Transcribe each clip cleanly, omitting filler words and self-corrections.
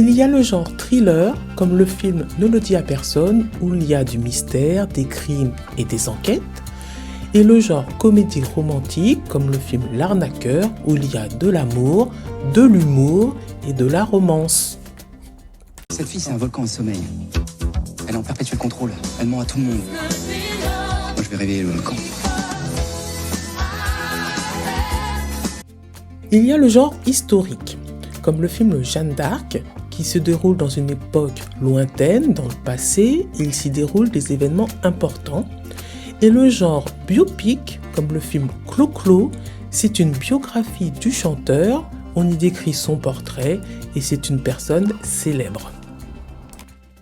Il y a le genre thriller, comme le film Ne le dis à personne, où il y a du mystère, des crimes et des enquêtes. Et le genre comédie romantique, comme le film L'arnaqueur, où il y a de l'amour, de l'humour et de la romance. Cette fille, c'est un volcan au sommeil. Elle est en perpétuel contrôle. Elle ment à tout le monde. Moi, je vais réveiller le volcan. Il y a le genre historique, comme le film Jeanne d'Arc, qui se déroule dans une époque lointaine, dans le passé, et il s'y déroule des événements importants. Et le genre biopic, comme le film Clo-Clo, c'est une biographie du chanteur, on y décrit son portrait, et c'est une personne célèbre.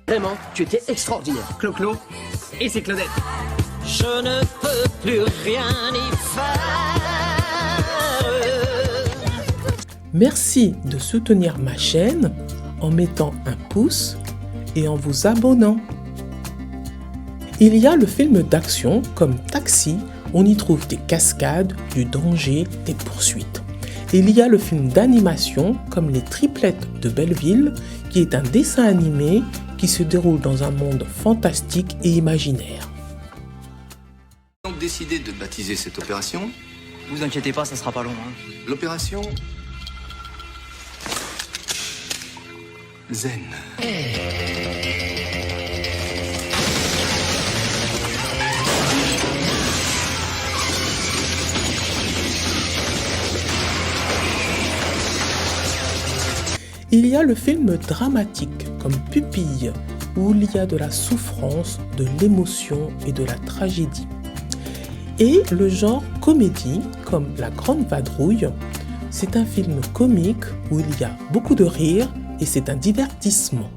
Vraiment, tu étais extraordinaire. Clo-Clo et c'est Claudette. Je ne peux plus rien y faire. Merci de soutenir ma chaîne en mettant un pouce et en vous abonnant. Il y a le film d'action comme Taxi, on y trouve des cascades, du danger, des poursuites. Il y a le film d'animation comme Les Triplettes de Belleville, qui est un dessin animé qui se déroule dans un monde fantastique et imaginaire. Donc décidé de baptiser cette opération. Vous inquiétez pas, ça sera pas long. L'opération Zen. Il y a le film dramatique comme Pupille, où il y a de la souffrance, de l'émotion et de la tragédie. Et le genre comédie comme La Grande Vadrouille, c'est un film comique où il y a beaucoup de rire et c'est un divertissement.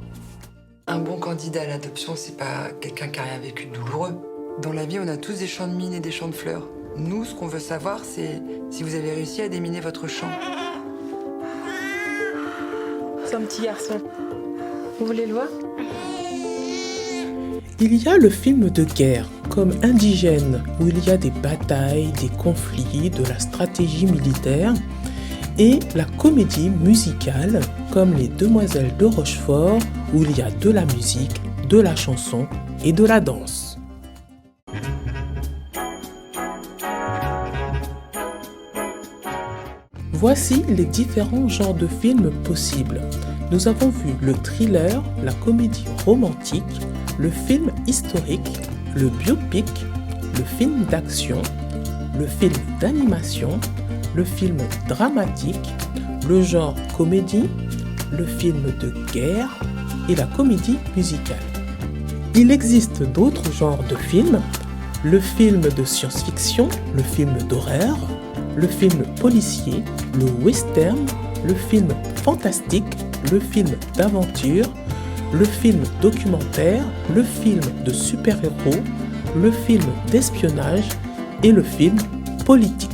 Un bon candidat à l'adoption, c'est pas quelqu'un qui a rien vécu de douloureux. Dans la vie, on a tous des champs de mines et des champs de fleurs. Nous, ce qu'on veut savoir, c'est si vous avez réussi à déminer votre champ. C'est un petit garçon. Vous voulez le voir? Il y a le film de guerre comme Indigène, où il y a des batailles, des conflits, de la stratégie militaire, et la comédie musicale comme Les Demoiselles de Rochefort, où il y a de la musique, de la chanson et de la danse. Voici les différents genres de films possibles. Nous avons vu le thriller, la comédie romantique, le film historique, le biopic, le film d'action, le film d'animation, le film dramatique, le genre comédie, le film de guerre et la comédie musicale. Il existe d'autres genres de films, le film de science-fiction, le film d'horreur, le film policier, le western, le film fantastique, le film d'aventure, le film documentaire, le film de super-héros, le film d'espionnage et le film politique.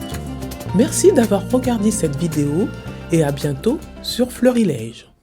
Merci d'avoir regardé cette vidéo et à bientôt sur Fleurilège.